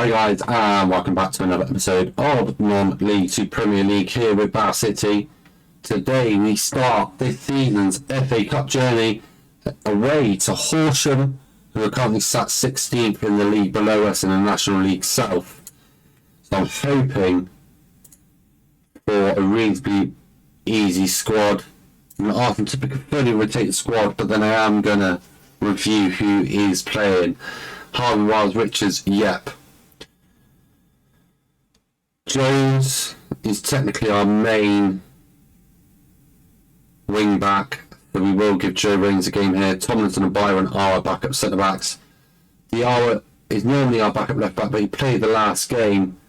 Hi guys, and welcome back to another episode of Non-League 2 Premier League here with Bath City. Today we start this season's FA Cup journey away to Horsham, who are currently sat 16th in the league below us in the National League South. So I'm hoping for a reasonably easy squad. I'm going to ask them to pick a fully rotated squad, but then I am going to review who is playing. Harvey Wiles Richards, yep. Jones is technically our main wing back, so we will give Joe Rains a game here. Tomlinson and Byron are our backup centre backs. Diarra is normally our backup left back, but he played the last game.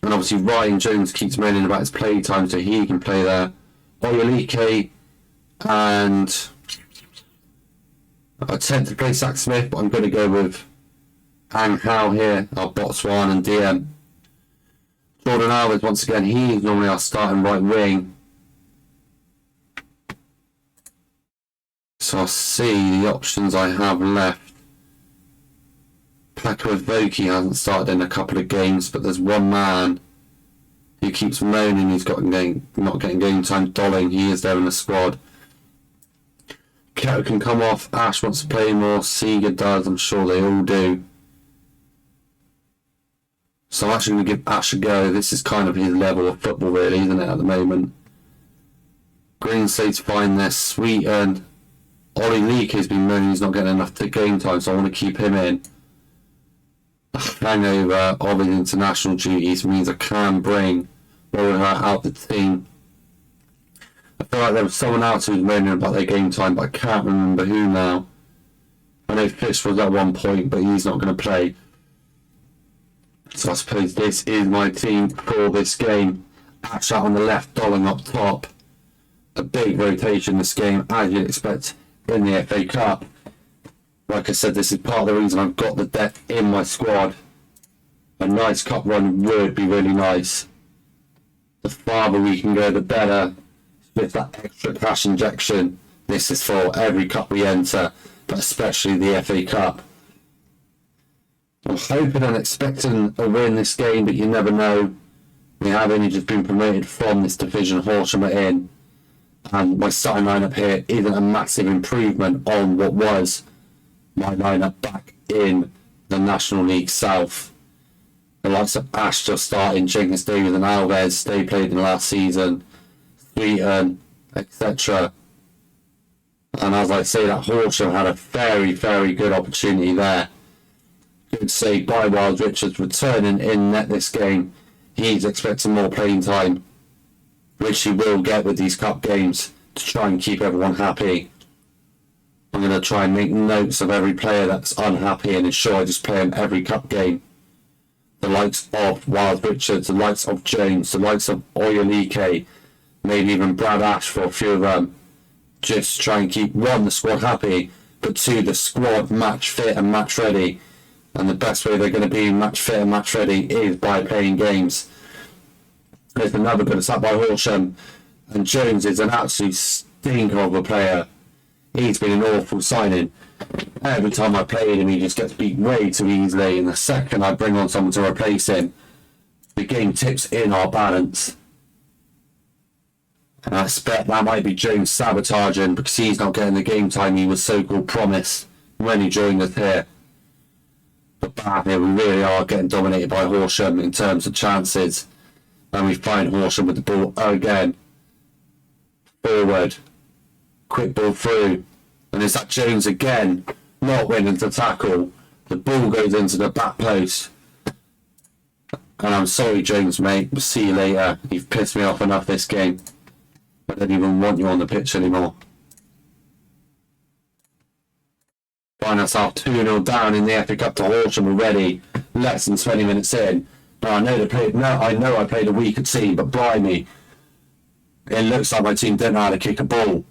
And obviously Ryan Jones keeps moaning about his play time, so he can play there. Oyeleke, and I tend to play Zach Smith, but I'm going to go with Ang Hao here, our Botswana and DM. Jordan Alves, once again, he is normally our starting right wing. So I'll see the options I have left. Peko Evoke hasn't started in a couple of games, but there's one man who keeps moaning he's not getting game time. Dolling, he is there in the squad. Keto can come off. Ash wants to play more. Seeger does. I'm sure they all do. So I'm actually going to give Ash a go. This is kind of his level of football, really, isn't it, at the moment? Greenslade's fine there. Sweeten. Oyeleke has been moaning he's not getting enough game time, so I want to keep him in. Hangover of his international duties means I can bring Rohan out the team. I feel like there was someone else who was moaning about their game time, but I can't remember who now. I know Fish was at one point, but he's not going to play. So I suppose this is my team for this game. Ash out on the left, Dolling up top. A big rotation this game, as you'd expect in the FA Cup. Like I said, this is part of the reason I've got the depth in my squad. A nice cup run would be really nice. The farther we can go, the better. With that extra cash injection, this is for every cup we enter, but especially the FA Cup. I'm hoping and expecting a win this game, but you never know. We have only just been promoted from this division Horsham are in, and my starting lineup here isn't a massive improvement on what was my lineup back in the National League South. The likes of Ash still starting, Jenkins, Davies and Alves, they played in last season, Sweeten, etc. And as I say, that Horsham had a very, very good opportunity there. Good save by Wiles Richards, returning in net this game. He's expecting more playing time, which he will get with these cup games, to try and keep everyone happy. I'm going to try and make notes of every player that's unhappy and ensure I just play him every cup game. The likes of Wiles Richards, the likes of Jones, the likes of Oyeleke, maybe even Brad Ash for a few of them. Just try and keep, one, the squad happy, but two, the squad match fit and match ready. And the best way they're going to be match fit and match ready is by playing games. There's another good attack by Horsham, and Jones is an absolute stinker of a player. He's been an awful signing. Every time I played him, he just gets beat way too easily, and the second I bring on someone to replace him, the game tips in our balance. And I expect that might be Jones sabotaging because he's not getting the game time he was so-called promised when he joined us here. But back here, we really are getting dominated by Horsham in terms of chances. And we find Horsham with the ball again. Forward. Quick ball through. And it's that Jones again, not winning to tackle. The ball goes into the back post. And I'm sorry, Jones, mate. We'll see you later. You've pissed me off enough this game. I don't even want you on the pitch anymore. Find ourselves 2-0 down in the FA Cup to Horsham already, less than 20 minutes in. Now I know I played a weaker team, but blimey, it looks like my team didn't know how to kick a ball.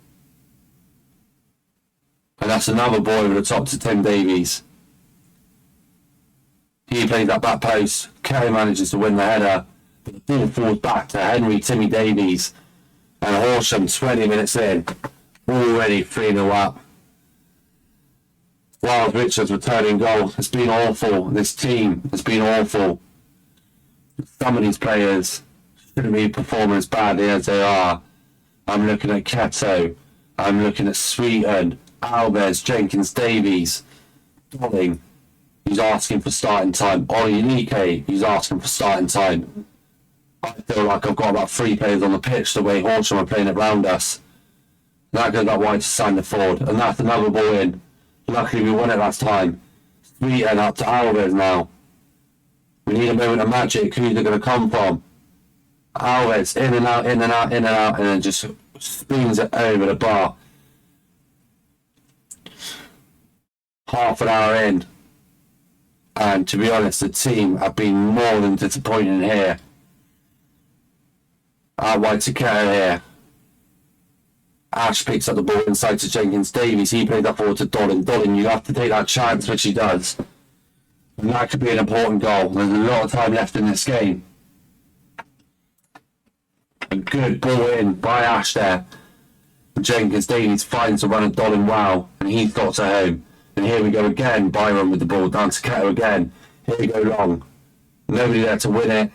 And that's another boy over the top to Tim Davies. He plays that back post. Kerry manages to win the header, but the ball falls back to Timmy Davies. And Horsham, 20 minutes in, already 3-0 up. Wild Richards returning goal. It's been awful. This team has been awful. Some of these players shouldn't be performing as badly as they are. I'm looking at Keto. I'm looking at Sweeten, Alves, Jenkins, Davies, Dolling. He's asking for starting time. Oyinike, he's asking for starting time. I feel like I've got about 3 players on the pitch the way Horsham are playing it round us. That goes that wide to Sander Ford, and that's another ball in. Luckily we won it last time. Sweeten up to Alves now. We need a moment of magic. Who's it going to come from? Alves, in and out, in and out, in and out, and then just spins it over the bar. Half an hour in. And to be honest, the team have been more than disappointing here. Wide to Keto here. Ash picks up the ball inside to Jenkins Davies. He plays that forward to Dolling. Dolling, you have to take that chance, which he does. And that could be an important goal. There's a lot of time left in this game. A good ball in by Ash there. Jenkins Davies finds the run of Dolling well, and he's got to home. And here we go again. Byron with the ball down to Keto again. Here we go long. Nobody there to win it.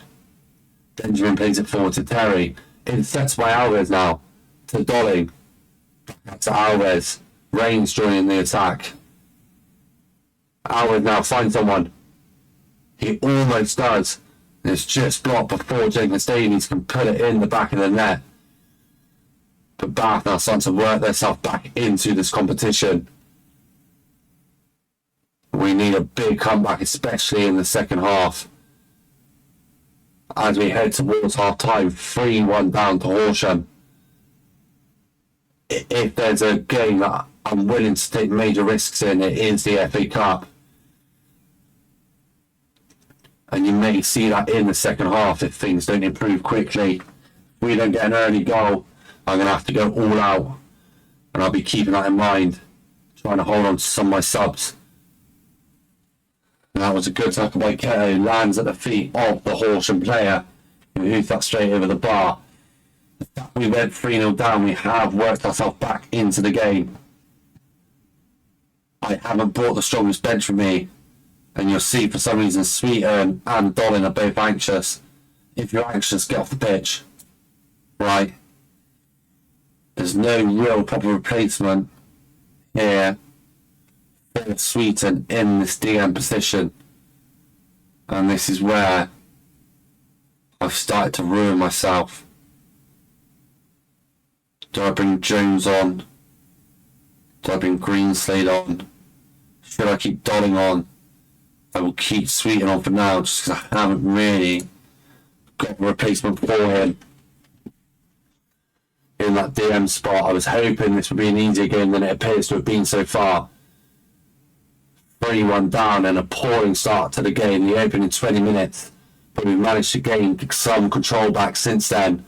Benjamin plays it forward to Terry. Intercepts by Alves now. To Dolling. Back to Alves. Reigns joining the attack. Alves now finds someone. He almost does. It's just blocked before Jenkins Davies can put it in the back of the net. But Bath now starting to work themselves back into this competition. We need a big comeback, especially in the second half. As we head towards half time, 3-1 down to Horsham. If there's a game that I'm willing to take major risks in, it is the FA Cup. And you may see that in the second half if things don't improve quickly. If we don't get an early goal, I'm going to have to go all out. And I'll be keeping that in mind, trying to hold on to some of my subs. And that was a good tackle by Keto. Lands at the feet of the Horsham player, who hoofed that straight over the bar. The fact we went 3-0 down, we have worked ourselves back into the game. I haven't brought the strongest bench with me. And you'll see for some reason Sweeten and Dolling are both anxious. If you're anxious, get off the pitch. Right? There's no real proper replacement here for Sweeten in this DM position. And this is where I've started to ruin myself. Do I bring Jones on? Do I bring Greenslade on? Should I keep Dolling on? I will keep Sweeten on for now just because I haven't really got a replacement for him in that DM spot. I was hoping this would be an easier game than it appears to have been so far. 3-1 down, an appalling start to the game, the opening 20 minutes, but we've managed to gain some control back since then,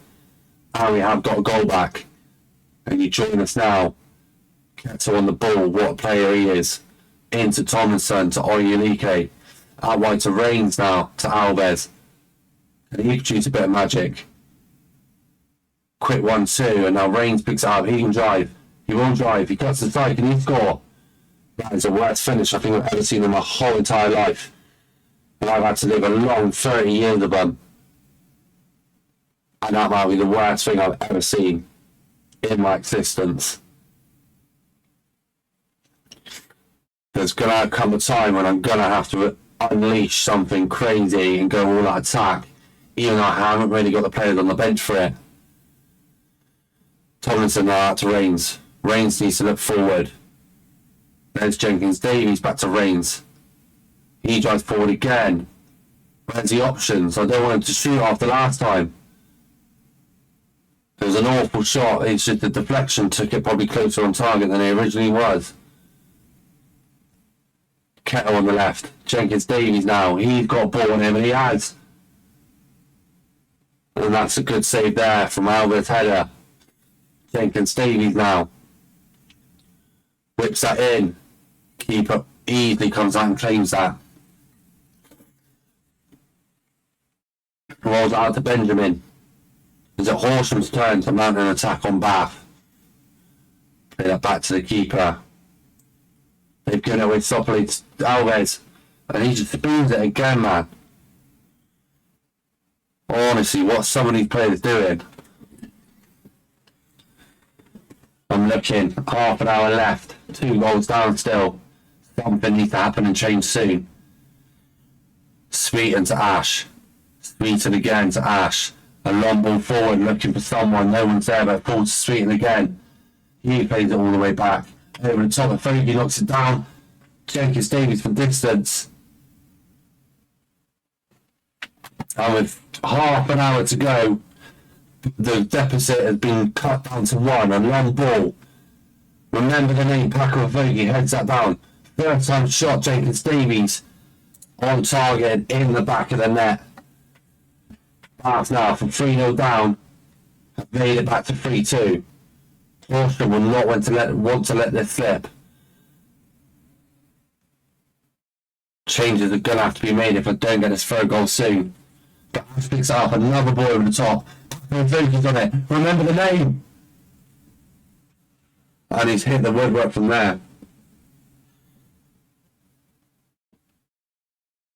and we have got a goal back. And you join us now. Keto on the ball, what a player he is. Into Tomlinson, to Oyinike. Out wide to Reigns now, to Alves. And he produced a bit of magic. Quick 1-2, and now Reigns picks it up. He can drive. He will drive. He cuts the side. Can he score? That is the worst finish I think I've ever seen in my whole entire life. And I've had to live a long 30 years of them. And that might be the worst thing I've ever seen in my existence. There's going to come a time when I'm going to have to unleash something crazy and go all out attack, even though I haven't really got the players on the bench for it. Tomlinson now out to Reigns. Reigns needs to look forward. There's Jenkins Davies back to Reigns. He drives forward again. Where's the options? I don't want him to shoot after last time. It was an awful shot. It's just the deflection took it probably closer on target than it originally was. Keto on the left. Jenkins Davies now. He's got a ball on him, and he has. And that's a good save there from Albert's header. Jenkins Davies now. Whips that in. Keeper easily comes out and claims that. Rolls out to Benjamin. Is it Horsham's turn to mount an attack on Bath? Play that back to the keeper. They've given it away softly to Alves. And he just spoons it again, man. Honestly, what some of these players doing. I'm looking, half an hour left, 2 goals down still. Something needs to happen and change soon. Sweeten to Ash. Sweeten again to Ash. A long ball forward looking for someone. No one's there, but falls to Sweeten again. He plays it all the way back. Over the top of Fogey, knocks it down. Jenkins Davies from distance. And with half an hour to go, the deficit has been cut down to 1. A long ball. Remember the name, Paco Fogey heads that down. Third time shot, Jenkins Davies on target in the back of the net. Bath now from 3-0 down. Have made it back to 3-2. Horsham will not want to let this slip. Changes are going to have to be made if I don't get this third goal soon. But Ash picks it up, another ball over the top. Fogey's on it. Remember the name! And he's hit the woodwork from there.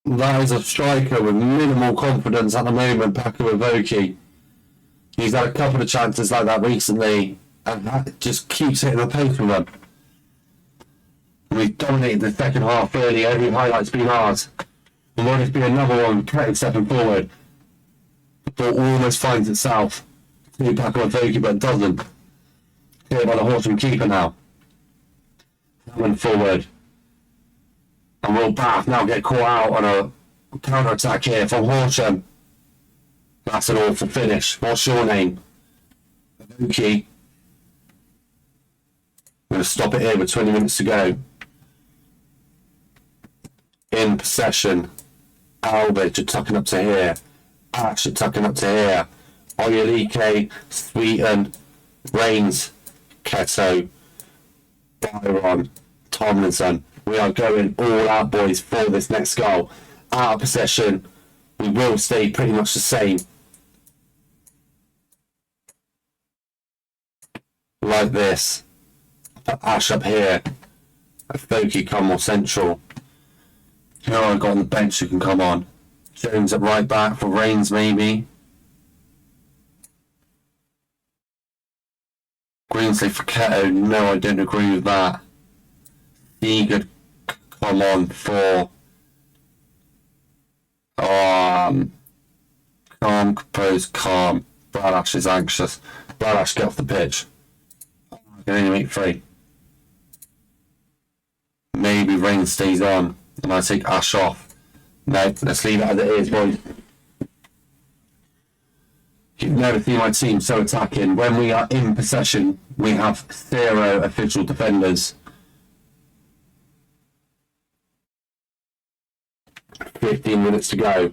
That is a striker with minimal confidence at the moment, Paco Evoke. He's had a couple of chances like that recently and just keeps hitting the post with them. We've dominated the second half early, every highlight's been ours. And will this be another one, cutting stepping forward? The ball almost finds itself to Paco Evoke, but it doesn't. Cleared by the Horsham keeper now. Coming forward. And will Bath now get caught out on a counter-attack here from Horsham. That's an awful finish. What's your name? Evoke. I'm going to stop it here with 20 minutes to go. In possession. Alves are tucking up to here. Ash are tucking up to here. Oyelike, Sweeten, Reigns, Keto, Byron, Tomlinson. We are going all out, boys, for this next goal. Out of possession. We will stay pretty much the same. Like this. Put Ash up here. Fogey come more central. Who I got on the bench who can come on? Jones at right back for Reigns, maybe. Greensley for Keto. No, I don't agree with that. Eager come on for calm, composed, calm. Bradash is anxious. Bradash, get off the pitch. I can only make 3. Maybe Rain stays on and I take Ash off. No, let's leave it as it is, boys. You've never seen my team so attacking. When we are in possession, we have 0 official defenders. 15 minutes to go.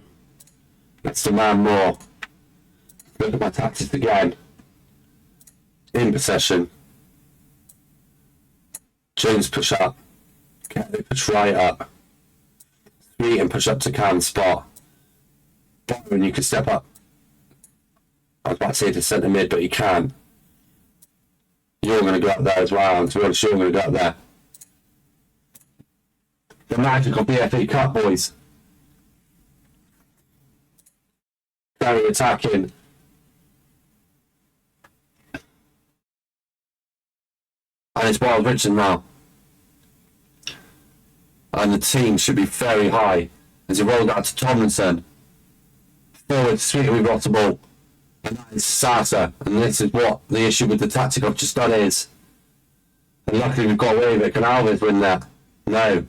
Let's demand more. Look at my tactics again. In possession. Jones push up. Kelly push right up. Sweet and push up to Cam spot. Byron, you can step up. I was about to say to centre mid, but you can. You're going to go up there as well, and to be honest, you're going to go up there. The magic of the FA Cup, boys. Very attacking. And it's Wild Richard now. And the team should be very high as he rolled out to Tomlinson. Forward, Sweeten, we've got the ball. And that is Sata. And this is what the issue with the tactic I've just done is. And luckily we've got away with it. Can Alves win that? No.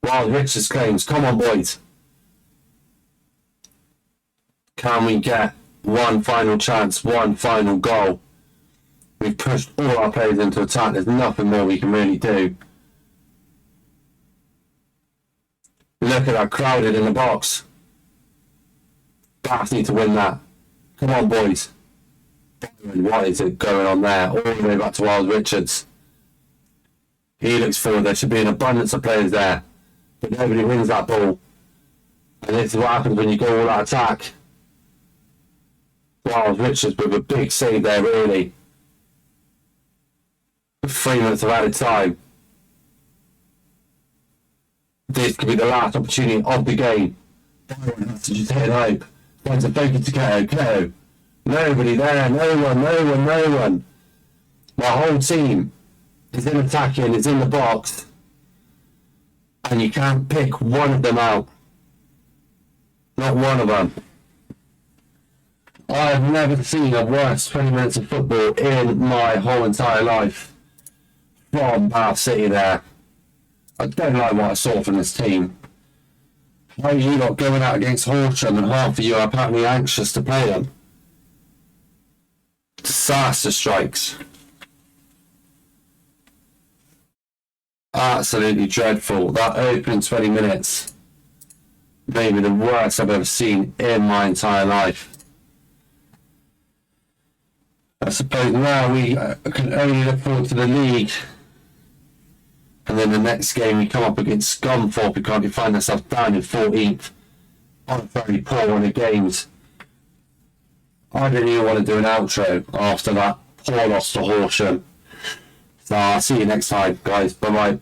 Wild Richards claims, come on, boys. Can we get one final chance, one final goal? We've pushed all our players into attack. There's nothing more we can really do. Look at that, crowded in the box. Bath need to win that. Come on, boys. What is it going on there? All the way back to Wild Richards. He looks forward. There should be an abundance of players there. But nobody wins that ball. And this is what happens when you go all out attack. Wild Richards with a big save there, really. 3 minutes of added time. this could be the last opportunity of the game. Byron has to just hit it hope. Finds a focus to Keto. Keto. Nobody there. No one. My whole team is in attacking, is in the box. And you can't pick one of them out. Not one of them. I have never seen a worse 20 minutes of football in my whole entire life. From Bath City there. I don't like what I saw from this team. Why are you not going out against Horsham and half of you are apparently anxious to play them? Disaster strikes. Absolutely dreadful. That opening 20 minutes. Maybe the worst I've ever seen in my entire life. I suppose now we can only look forward to the league. And then the next game we come up against Scunthorpe. We can't find ourselves down in 14th on a very poor run of games. I didn't even want to do an outro after that poor loss to Horsham. So I'll see you next time, guys. Bye bye.